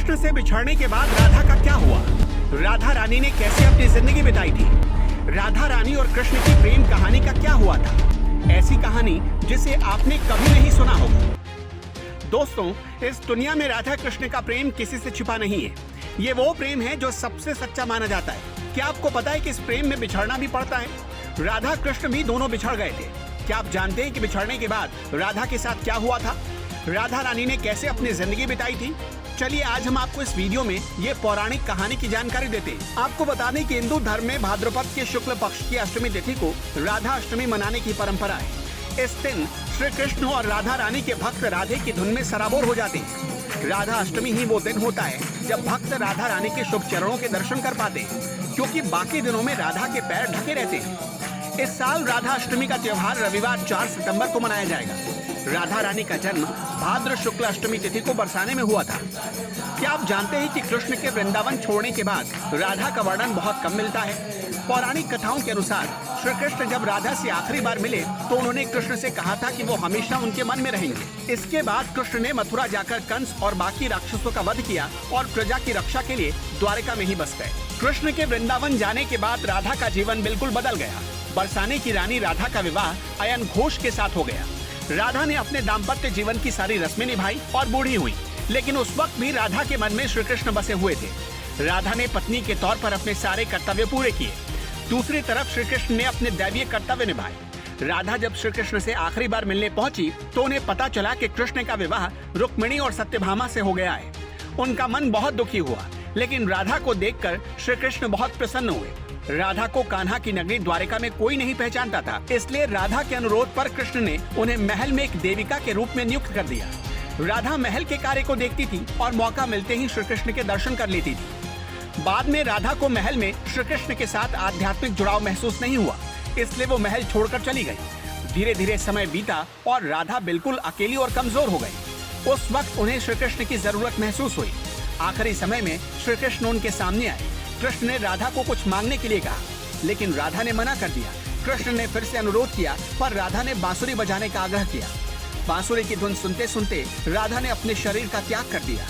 कृष्ण से बिछड़ने के बाद राधा का क्या हुआ? राधा रानी ने कैसे अपनी जिंदगी बिताई थी? राधा रानी और कृष्ण की प्रेम कहानी का क्या हुआ था? ऐसी कहानी जिसे आपने कभी नहीं सुना होगा। दोस्तों, इस दुनिया में राधा कृष्ण का प्रेम किसी से छिपा नहीं है। ये वो प्रेम है जो सबसे सच्चा माना जाता है। क्या आपको पता है कि इस प्रेम में बिछड़ना भी पड़ता है? राधा कृष्ण भी दोनों बिछड़ गए थे। क्या आप जानते हैं कि बिछड़ने के बाद राधा के साथ क्या हुआ था? राधा रानी ने कैसे अपनी जिंदगी बिताई थी? चलिए आज हम आपको इस वीडियो में ये पौराणिक कहानी की जानकारी देते हैं। आपको बता दें कि हिंदू धर्म में भाद्रपद के शुक्ल पक्ष की अष्टमी तिथि को राधा अष्टमी मनाने की परंपरा है। इस दिन श्री कृष्ण और राधा रानी के भक्त राधे की धुन में सराबोर हो जाते हैं। राधा अष्टमी ही वो दिन होता है जब भक्त राधा रानी के शुभ चरणों के दर्शन कर पाते हैं, क्योंकि बाकी दिनों में राधा के पैर ढके रहते हैं। इस साल राधा अष्टमी का त्योहार रविवार 4 सितंबर को मनाया जाएगा। राधा रानी का जन्म भाद्र शुक्ल अष्टमी तिथि को बरसाने में हुआ था। क्या आप जानते हैं कि कृष्ण के वृंदावन छोड़ने के बाद राधा का वर्णन बहुत कम मिलता है? पौराणिक कथाओं के अनुसार श्री कृष्ण जब राधा से आखिरी बार मिले तो उन्होंने कृष्ण से कहा था कि वो हमेशा उनके मन में रहेंगे। इसके बाद कृष्ण ने मथुरा जाकर कंस और बाकी राक्षसों का वध किया और प्रजा की रक्षा के लिए द्वारिका में ही बस गए। कृष्ण के वृंदावन जाने के बाद राधा का जीवन बिल्कुल बदल गया। बरसाने की रानी राधा का विवाह अयन घोष के साथ हो गया। राधा ने अपने दाम्पत्य जीवन की सारी रस्में निभाई और बूढ़ी हुई, लेकिन उस वक्त भी राधा के मन में श्री कृष्ण बसे हुए थे। राधा ने पत्नी के तौर पर अपने सारे कर्तव्य पूरे किए। दूसरी तरफ श्री कृष्ण ने अपने दैवीय कर्तव्य निभाए। राधा जब श्री कृष्ण से आखिरी बार मिलने पहुंची तो उन्हें पता चला कि कृष्ण का विवाह रुक्मिणी और सत्यभामा से हो गया है। उनका मन बहुत दुखी हुआ, लेकिन राधा को देखकर श्री कृष्ण बहुत प्रसन्न हुए। राधा को कान्हा की नगरी द्वारिका में कोई नहीं पहचानता था, इसलिए राधा के अनुरोध पर कृष्ण ने उन्हें महल में एक देविका के रूप में नियुक्त कर दिया। राधा महल के कार्य को देखती थी और मौका मिलते ही श्री कृष्ण के दर्शन कर लेती थी। बाद में राधा को महल में श्री कृष्ण के साथ आध्यात्मिक जुड़ाव महसूस नहीं हुआ, इसलिए वो महल छोड़कर चली गई। धीरे धीरे समय बीता और राधा बिल्कुल अकेली और कमजोर हो गई। उस वक्त उन्हें श्री कृष्ण की जरूरत महसूस हुई। आखिरी समय में श्री कृष्ण उनके सामने आए। कृष्ण ने राधा को कुछ मांगने के लिए कहा, लेकिन राधा ने मना कर दिया। कृष्ण ने फिर से अनुरोध किया, पर राधा ने बांसुरी बजाने का आग्रह किया। बांसुरी की धुन सुनते सुनते राधा ने अपने शरीर का त्याग कर दिया।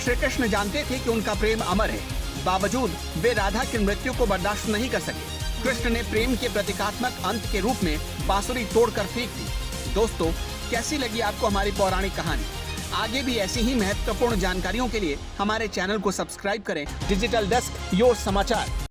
श्री कृष्ण जानते थे कि उनका प्रेम अमर है, बावजूद वे राधा की मृत्यु को बर्दाश्त नहीं कर सके। कृष्ण ने प्रेम के प्रतीकात्मक अंत के रूप में बांसुरी तोड़कर फेंक दी। दोस्तों, कैसी लगी आपको हमारी पौराणिक कहानी? आगे भी ऐसी ही महत्वपूर्ण जानकारियों के लिए हमारे चैनल को सब्सक्राइब करें। डिजिटल डेस्क, योर समाचार।